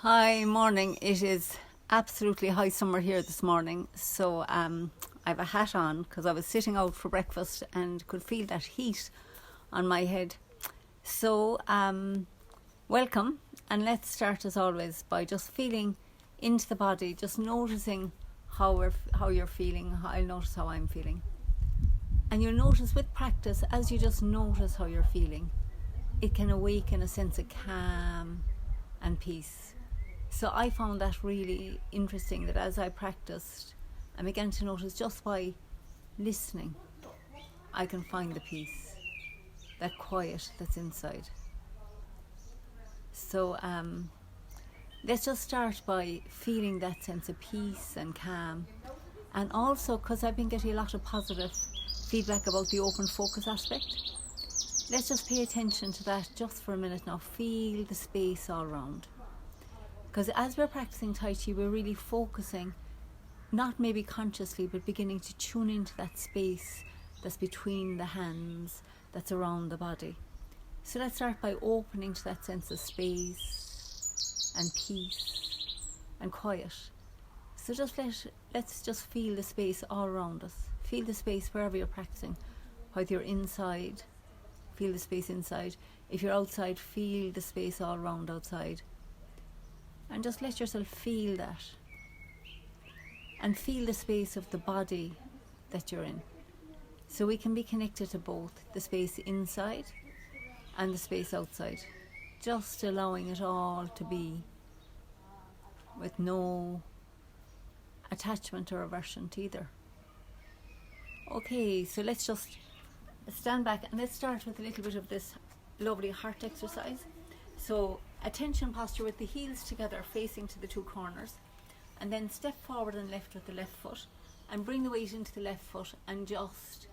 Hi, morning. It is absolutely high summer here this morning. So I have a hat on because I was sitting out for breakfast and could feel that heat on my head. So welcome, and let's start as always by just feeling into the body, just noticing how you're feeling. I'll notice how I'm feeling. And you'll notice with practice, as you just notice how you're feeling, it can awaken a sense of calm and peace. So I found that really interesting, that as I practiced, I began to notice just by listening, I can find the peace, that quiet that's inside. So let's just start by feeling that sense of peace and calm. And also, because I've been getting a lot of positive feedback about the open focus aspect, let's just pay attention to that just for a minute now. Feel the space all around. Because as we're practicing Tai Chi, we're really focusing, not maybe consciously, but beginning to tune into that space that's between the hands, that's around the body. So let's start by opening to that sense of space and peace and quiet. So let's just feel the space all around us. Feel the space wherever you're practicing. Whether you're inside, feel the space inside. If you're outside, feel the space all around outside. And just let yourself feel that. And feel the space of the body that you're in. So we can be connected to both the space inside and the space outside. Just allowing it all to be with no attachment or aversion to either. Okay, so let's just stand back and let's start with a little bit of this lovely heart exercise. So attention posture with the heels together facing to the two corners, and then step forward and left with the left foot and bring the weight into the left foot, and just,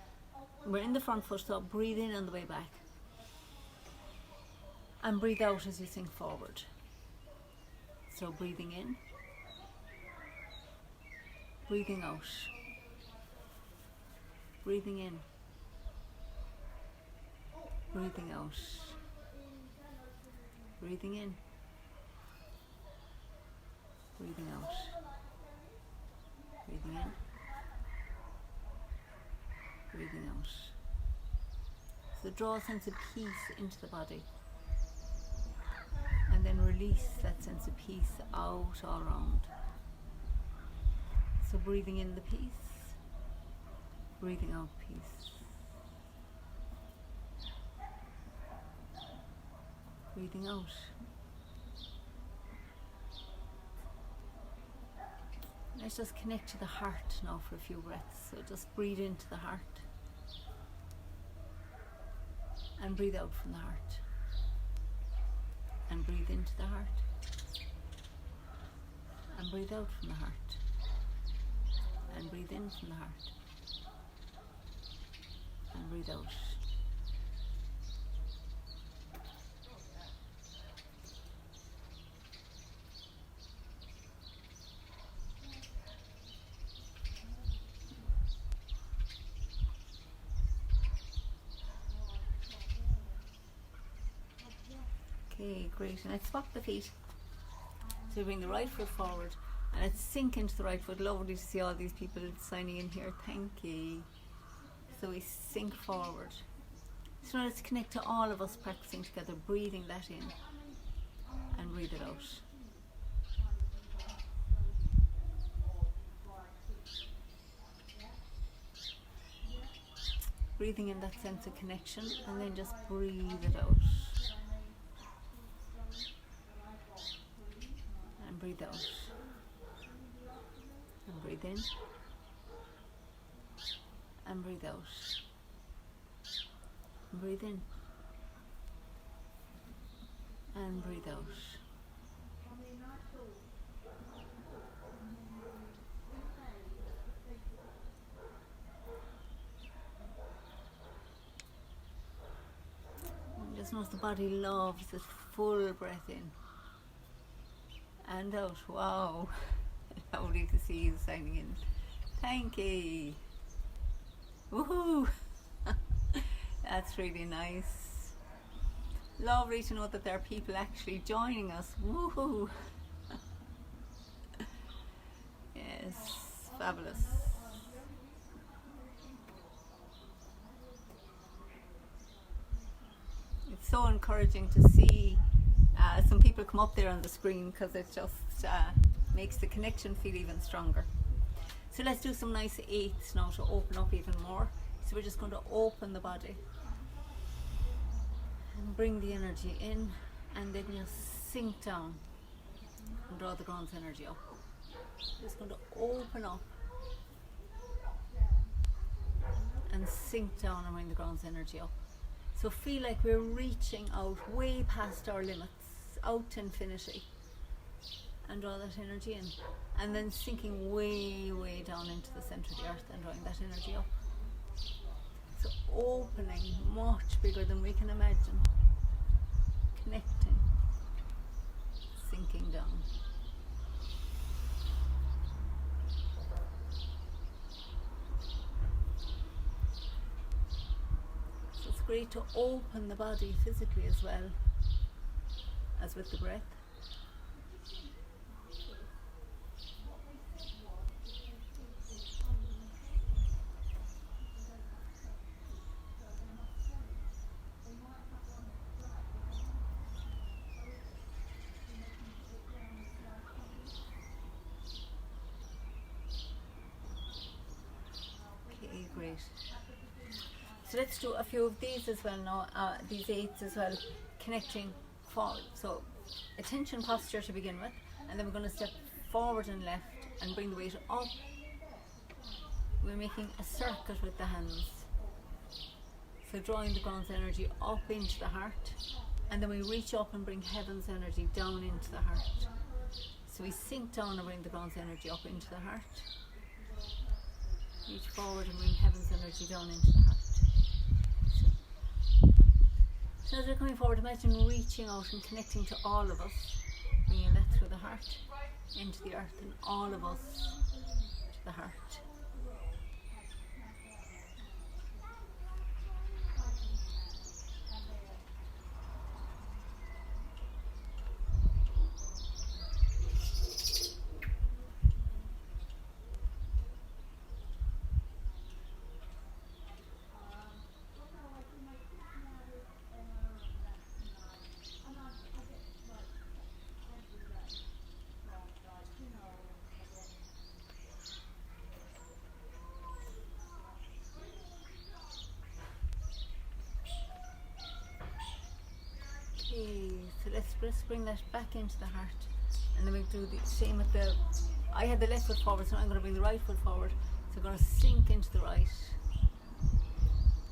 we're in the front foot, so breathe in on the way back and breathe out as you sink forward. So breathing in, breathing out, breathing in, breathing out, breathing in, breathing out, breathing in, breathing out. So draw a sense of peace into the body, and then release that sense of peace out all around. So breathing in the peace, breathing out peace. Breathing out. Let's just connect to the heart now for a few breaths. So just breathe into the heart and breathe out from the heart. And breathe into the heart and breathe out from the heart. And breathe in from the heart and breathe out. Okay, great. And let's swap the feet. So we bring the right foot forward and let's sink into the right foot. Lovely to see all these people signing in here. Thank you. So we sink forward. So now let's connect to all of us practicing together, breathing that in and breathe it out. Breathing in that sense of connection, and then just breathe it out. And breathe out. And breathe in. And breathe out. And breathe in. And breathe out. And just notice the body loves this full breath in and out. Wow. Lovely to see you signing in. Thank you. Woohoo! That's really nice. Lovely to know that there are people actually joining us. Woohoo! Fabulous. It's so encouraging to see some people come up there on the screen, because it just makes the connection feel even stronger. So let's do some nice eights now to open up even more. So we're just going to open the body and bring the energy in, and then just sink down and draw the ground's energy up. Just going to open up and sink down and bring the ground's energy up. So feel like we're reaching out way past our limits, out to infinity, and draw that energy in, and then sinking way, way down into the center of the earth and drawing that energy up. So opening much bigger than we can imagine, connecting, sinking down. So it's great to open the body physically as well as with the breath. Great. So let's do a few of these as well now, these eights as well, connecting forward. So attention posture to begin with, and then we're going to step forward and left and bring the weight up. We're making a circuit with the hands. So drawing the ground's energy up into the heart, and then we reach up and bring heaven's energy down into the heart. So we sink down and bring the ground's energy up into the heart. Reach forward and bring heaven's energy down into the heart. So as we're coming forward, imagine reaching out and connecting to all of us, bringing that through the heart into the earth, and all of us to the heart. So let's bring that back into the heart, and then we do the same with the, I had the left foot forward, so I'm going to bring the right foot forward. So we're going to sink into the right,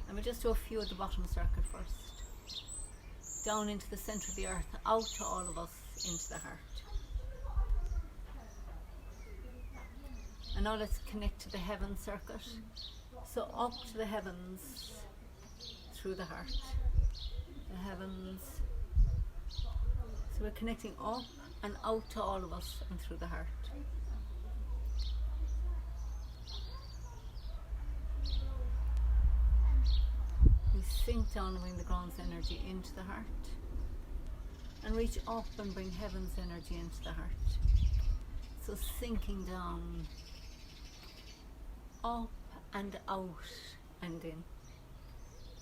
and we'll just do a few at the bottom circuit first, down into the center of the earth, out to all of us into the heart. And now let's connect to the heaven circuit, so up to the heavens through the heart, the heavens. So we're connecting up and out to all of us and through the heart. We sink down and bring the ground's energy into the heart, and reach up and bring heaven's energy into the heart. So sinking down, up and out and in,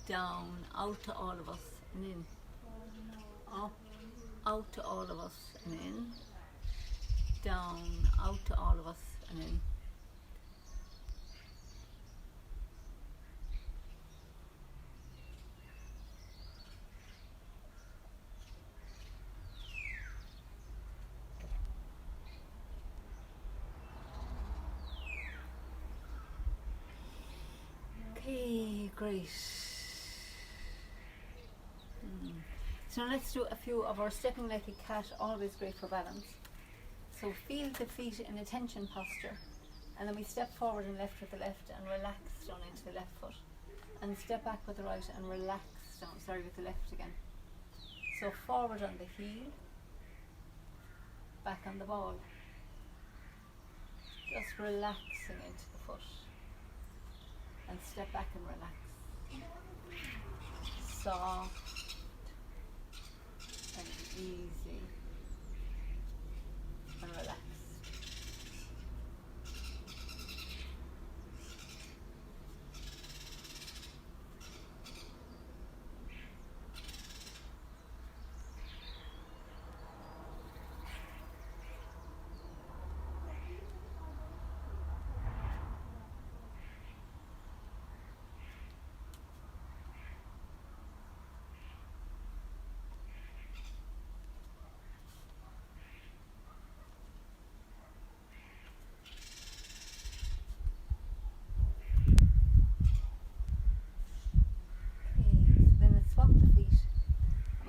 down, out to all of us and in, up, out to all of us and in, down, out to all of us and in. Okay, great. So now let's do a few of our stepping like a cat, always great for balance. So feel the feet in attention posture, and then we step forward and left with the left and relax down into the left foot, and step back with the right and relax down, with the left again. So forward on the heel, back on the ball, just relaxing into the foot, and step back and relax. Soft and easy and relaxed.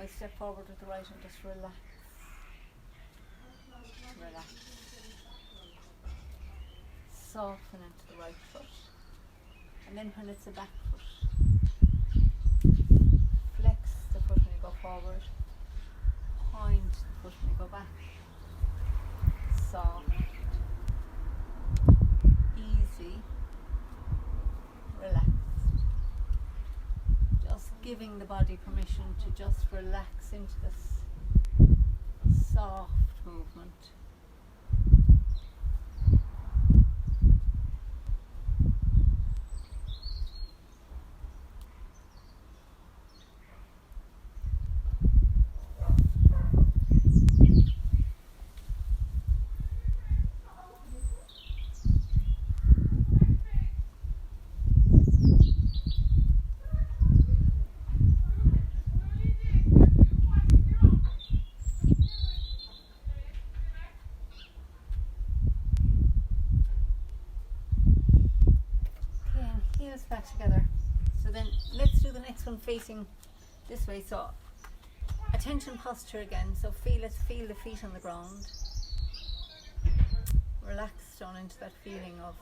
we'll step forward with the right and just relax. Relax. Soften into the right foot. And then when it's a back foot, flex the foot when you go forward. Point the foot when you go back. Soft. Easy. Relaxed. Just giving the body permission to just relax into this soft movement. Back together. So then let's do the next one facing this way. So attention posture again. So let's feel the feet on the ground. Relax down into that feeling of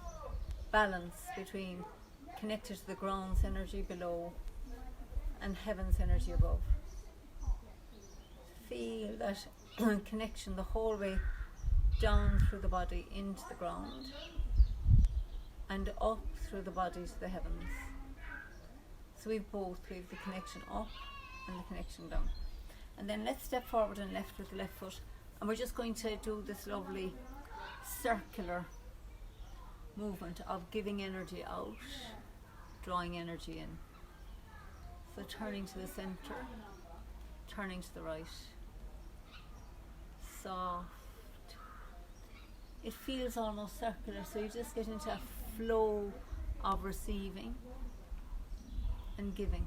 balance between connected to the ground's energy below and heaven's energy above. Feel that connection the whole way down through the body into the ground and up through the body to the heavens. So we've the connection up and the connection down. And then let's step forward and left with the left foot, and we're just going to do this lovely circular movement of giving energy out, drawing energy in. So turning to the center, turning to the right. Soft. It feels almost circular, so you just get into a flow of receiving and giving.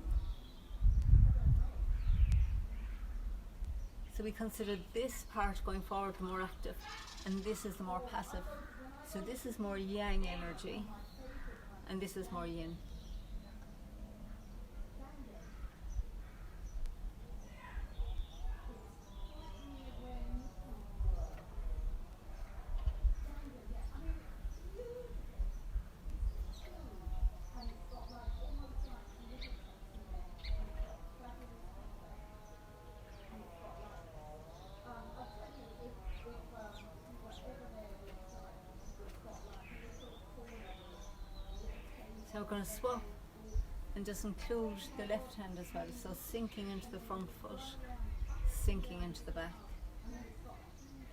So we consider this part going forward the more active, and this is the more passive. So this is more yang energy, and this is more yin. So we're going to swap and just include the left hand as well. So sinking into the front foot, sinking into the back.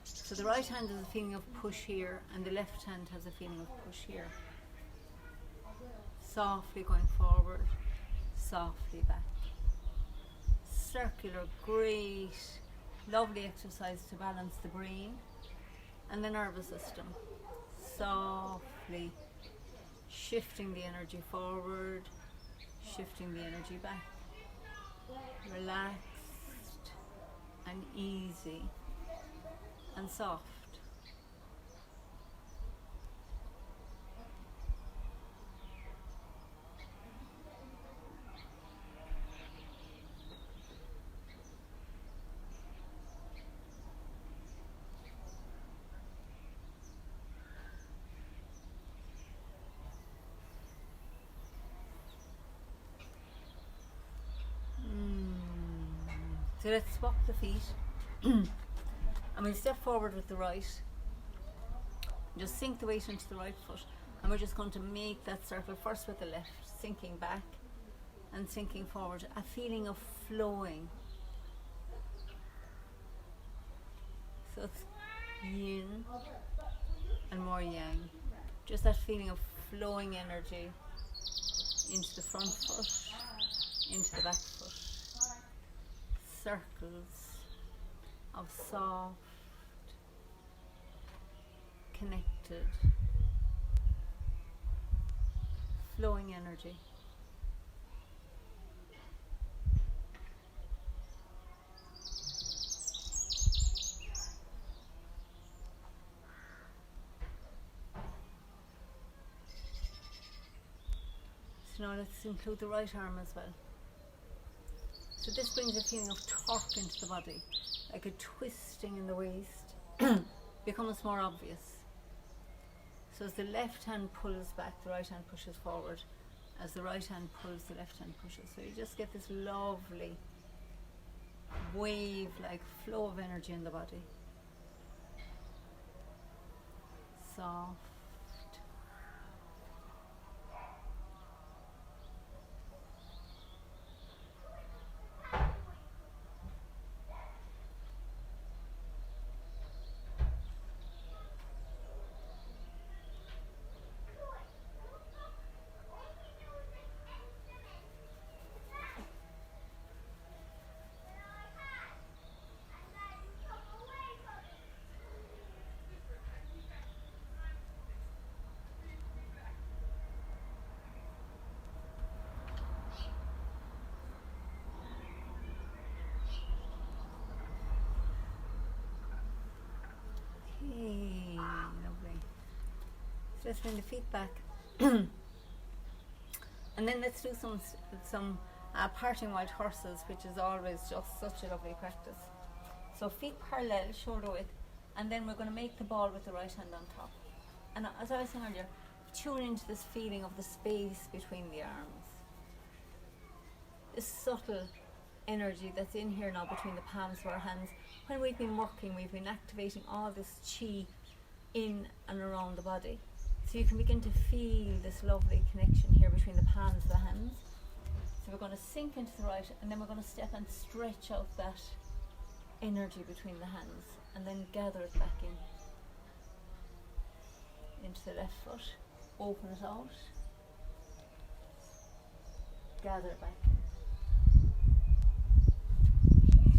So the right hand has a feeling of push here, and the left hand has a feeling of push here. Softly going forward, softly back. Circular, great, lovely exercise to balance the brain and the nervous system. Softly shifting the energy forward, shifting the energy back. Relaxed and easy and soft. So let's swap the feet and we'll step forward with the right. Just sink the weight into the right foot, and we're just going to make that circle first with the left, sinking back and sinking forward. A feeling of flowing. So it's yin and more yang. Just that feeling of flowing energy into the front foot, into the back foot. Circles of soft, connected, flowing energy. So now let's include the right arm as well. So this brings a feeling of torque into the body, like a twisting in the waist, becomes more obvious. So as the left hand pulls back, the right hand pushes forward. As the right hand pulls, the left hand pushes. So you just get this lovely wave-like flow of energy in the body. Soft. Okay, lovely. So let's bring the feet back. And then let's do some parting wild horses, which is always just such a lovely practice. So feet parallel, shoulder width, and then we're going to make the ball with the right hand on top. And as I was saying earlier, tune into this feeling of the space between the arms. This subtle energy that's in here now between the palms of our hands. When we've been working, we've been activating all this chi in and around the body. So you can begin to feel this lovely connection here between the palms of the hands. So we're going to sink into the right, and then we're going to step and stretch out that energy between the hands, and then gather it back in. Into the left foot, open it out, gather it back in.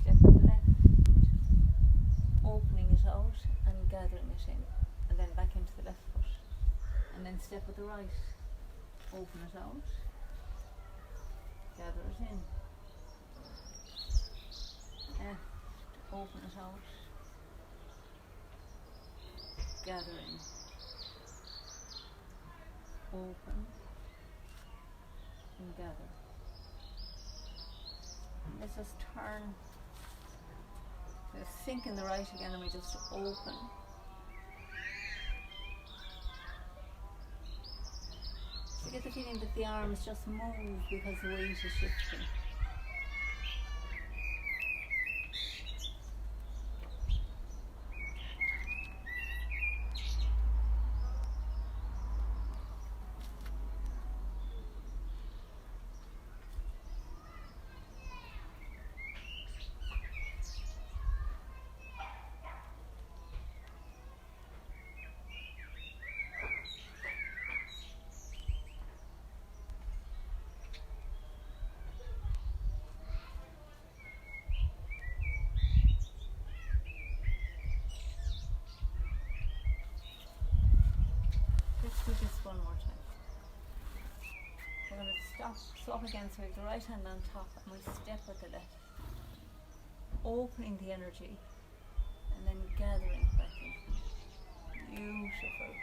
Step with the left, opening it out and gathering it in, and then back into the left foot. And then step with the right, open it out, gather it in, left, open it out, gather in, open and gather. And let's just turn, let's sink in the right again, and we just open. You get the feeling that the arms just move because the weight is shifting. Do this one more time. We're going to swap again, so we have the right hand on top and we step with the left, opening the energy and then gathering back in. Beautiful,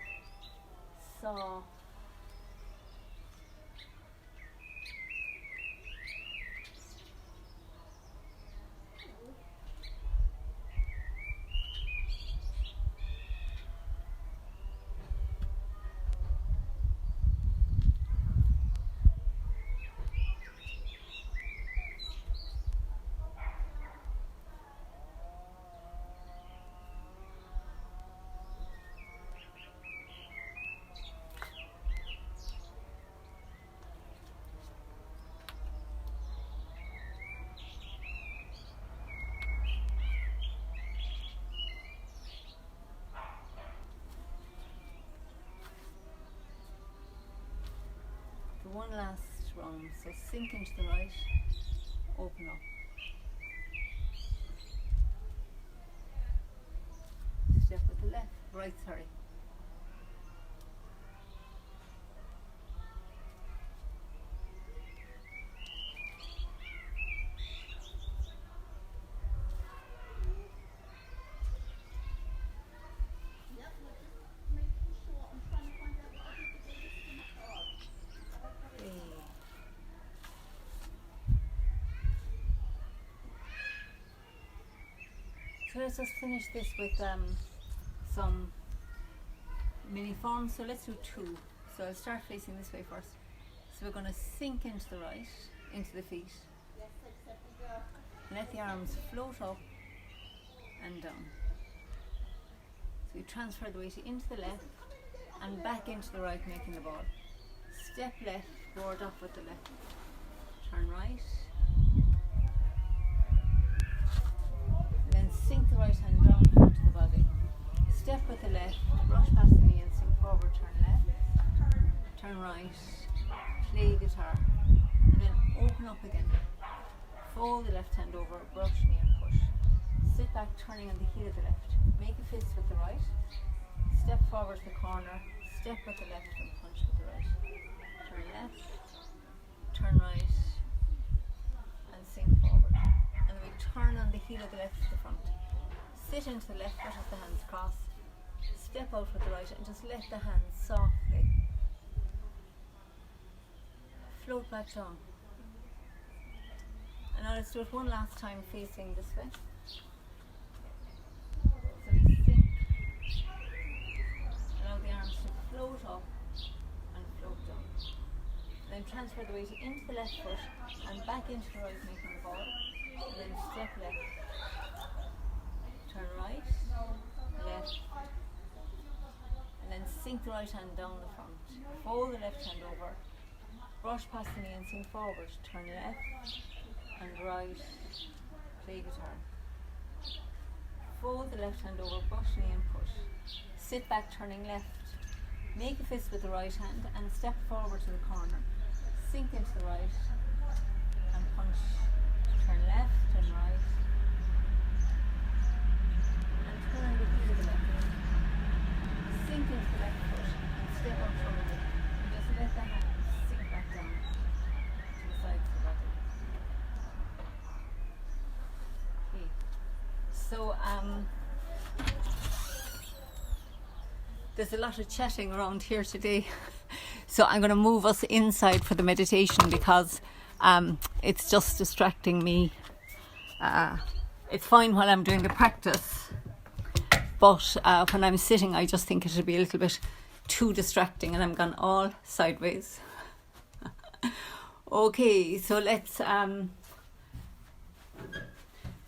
soft. One last round, so sink into the right, open up. Step with the left, right, sorry. So let's just finish this with some mini forms. So let's do 2. So I'll start facing this way first. So we're going to sink into the right, into the feet. Let the arms float up and down. So we transfer the weight into the left and back into the right, making the ball. Step left, board up with the left. Turn right. And then sink the right hand down in front of the body. Step with the left, brush past the knee and sink forward, turn left. Turn right, play guitar. And then open up again. Fold the left hand over, brush knee and push. Sit back, turning on the heel of the left. Make a fist with the right. Step forward to the corner. Step with the left and punch with the right. Turn left, turn right, and sink forward. And then we turn on the heel of the left to the front. Sit into the left, let the hands cross. Step out with the right and just let the hands softly float back down. And now let's do it one last time facing this way. So we sink. Allow the arms to float up and float down. Then transfer the weight into the left foot and back into the right, making the ball. And then step left. Turn right, left. And then sink the right hand down the front. Fold the left hand over. Brush past the knee and sink forward. Turn left and right, play guitar. Fold the left hand over, brush knee and push. Sit back, turning left. Make a fist with the right hand and step forward to the corner. Sink into the right and punch. Turn left and right. And turn on the heel of the left. Sink into the left foot and step up forward. And just let the hands sink back down to the sides of the body. So there's a lot of chatting around here today. So I'm going to move us inside for the meditation because it's just distracting me. It's fine while I'm doing the practice, but when I'm sitting I just think it would be a little bit too distracting and I'm gone all sideways. Okay, so let's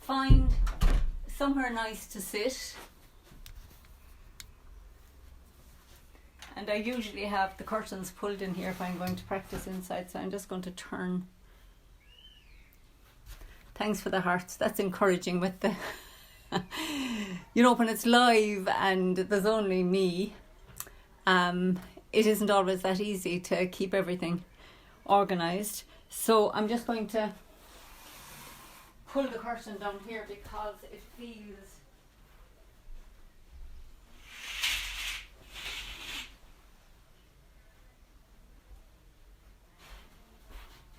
find somewhere nice to sit. And I usually have the curtains pulled in here if I'm going to practice inside, so I'm just going to turn. Thanks for the hearts. That's encouraging with the when it's live and there's only me, it isn't always that easy to keep everything organized. So I'm just going to pull the curtain down here because it feels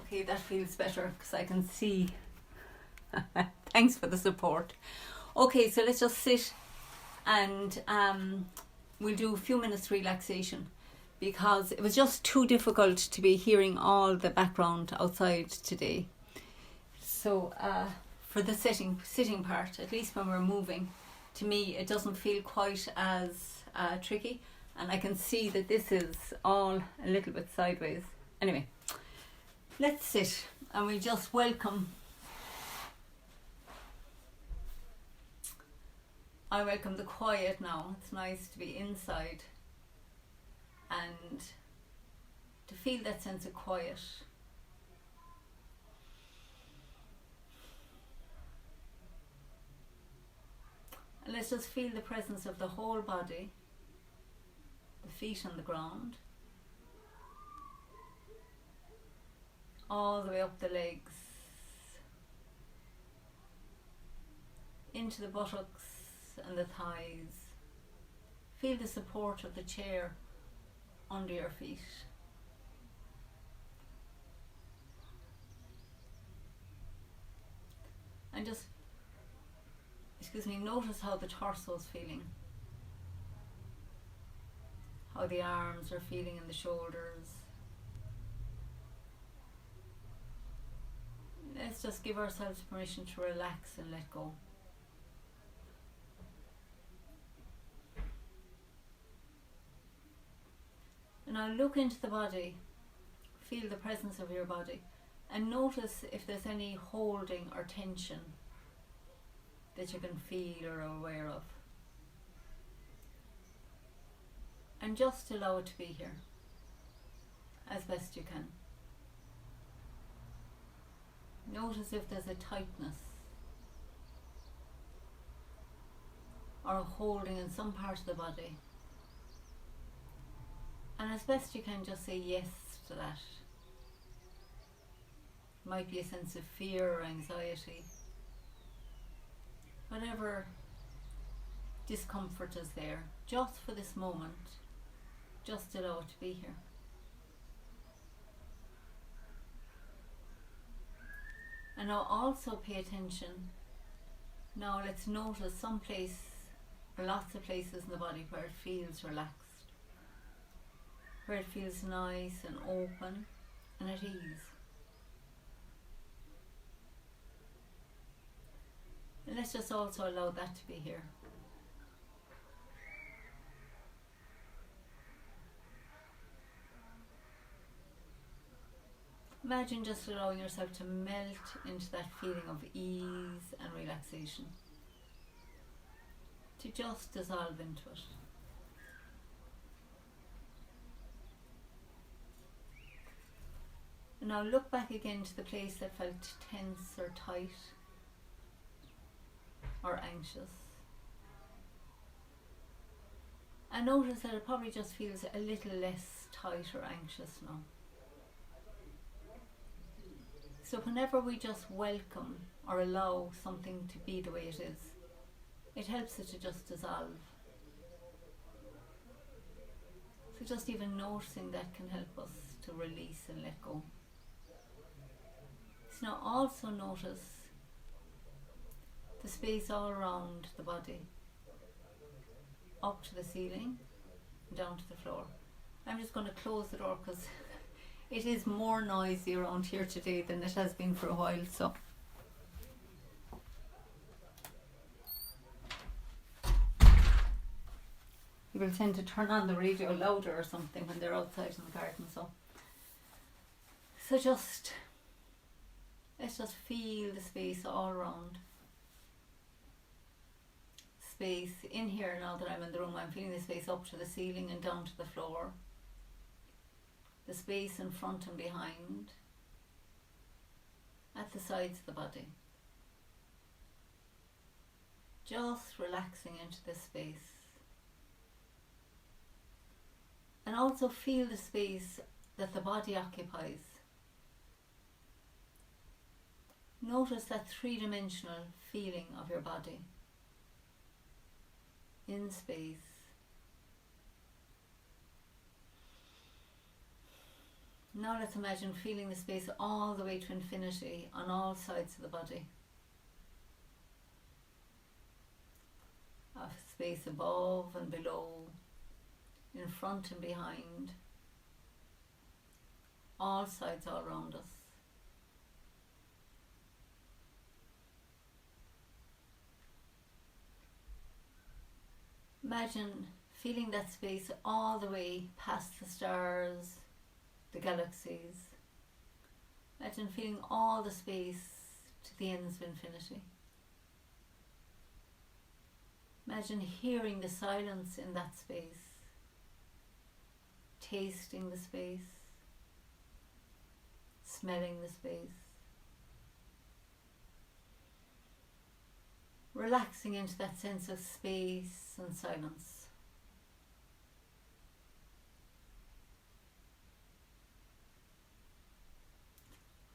okay, that feels better because I can see. Thanks for the support. Okay, so let's just sit and we'll do a few minutes relaxation because it was just too difficult to be hearing all the background outside today. So for the sitting part, at least when we're moving, to me it doesn't feel quite as tricky, and I can see that this is all a little bit sideways. Anyway, let's sit and we just welcome. I welcome the quiet now. It's nice to be inside and to feel that sense of quiet. And let's just feel the presence of the whole body, the feet on the ground, all the way up the legs, into the buttocks and the thighs. Feel the support of the chair under your feet. And just, notice how the torso is feeling. How the arms are feeling in the shoulders. Let's just give ourselves permission to relax and let go. Now look into the body, feel the presence of your body, and notice if there's any holding or tension that you can feel or are aware of. And just allow it to be here as best you can. Notice if there's a tightness or a holding in some part of the body. And as best you can, just say yes to that. Might be a sense of fear or anxiety. Whatever discomfort is there, just for this moment, just allow it to be here. And now also pay attention. Now let's notice some place, or lots of places in the body where it feels relaxed, where it feels nice and open and at ease. And let's just also allow that to be here. Imagine just allowing yourself to melt into that feeling of ease and relaxation, to just dissolve into it. And now look back again to the place that felt tense or tight or anxious. And notice that it probably just feels a little less tight or anxious now. So whenever we just welcome or allow something to be the way it is, it helps it to just dissolve. So just even noticing that can help us to release and let go. So now also notice the space all around the body, up to the ceiling, down to the floor. I'm just going to close the door because it is more noisy around here today than it has been for a while, so. People tend to turn on the radio louder or something when they're outside in the garden, so. So let's just feel the space all around. Space in here now that I'm in the room, I'm feeling the space up to the ceiling and down to the floor. The space in front and behind, at the sides of the body. Just relaxing into this space. And also feel the space that the body occupies. Notice that three-dimensional feeling of your body in space. Now let's imagine feeling the space all the way to infinity on all sides of the body. A space above and below, in front and behind, all sides all around us. Imagine feeling that space all the way past the stars, the galaxies. Imagine feeling all the space to the ends of infinity. Imagine hearing the silence in that space, tasting the space, smelling the space, relaxing into that sense of space and silence.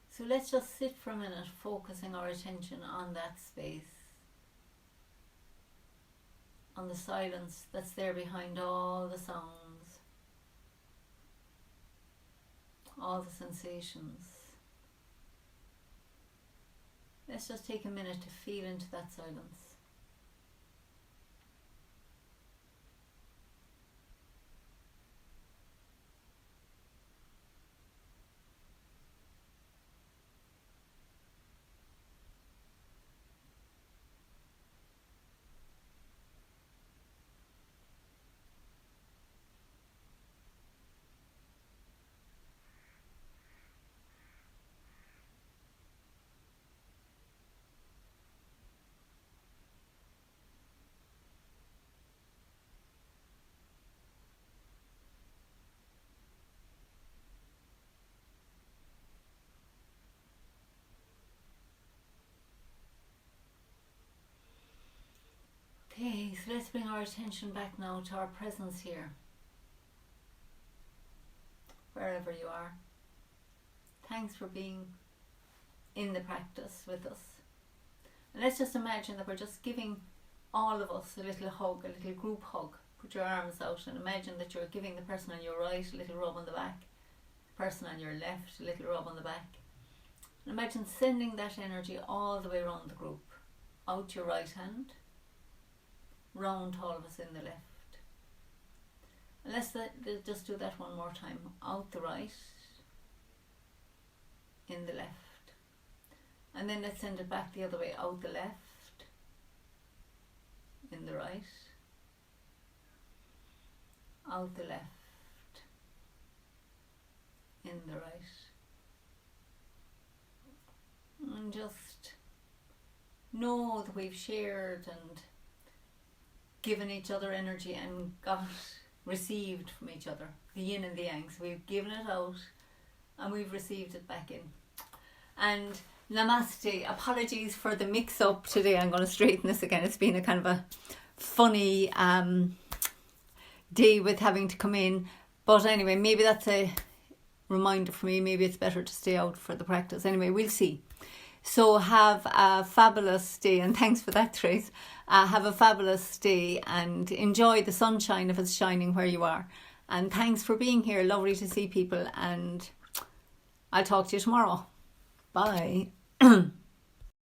So let's just sit for a minute, focusing our attention on that space, on the silence that's there behind all the sounds, all the sensations. Let's just take a minute to feel into that silence. let's bring our attention back now to our presence here, wherever you are. Thanks for being in the practice with us. And let's just imagine that we're just giving all of us a little hug, a little group hug. Put your arms out and imagine that you're giving the person on your right a little rub on the back, the person on your left a little rub on the back. And imagine sending that energy all the way around the group, out your right hand, round all of us in the left. And let's just do that one more time. Out the right, in the left. And then let's send it back the other way, out the left, in the right, out the left, in the right. And just know that we've shared and given each other energy and received from each other, the yin and the yang. So we've given it out and we've received it back in. And namaste. Apologies for the mix up today. I'm going to straighten this again. It's been a kind of a funny day with having to come in. But anyway, maybe that's a reminder for me. Maybe it's better to stay out for the practice. Anyway, we'll see. So have a fabulous day, and thanks for that, Trace. Have a fabulous day and enjoy the sunshine if it's shining where you are. And thanks for being here. Lovely to see people, and I'll talk to you tomorrow. Bye.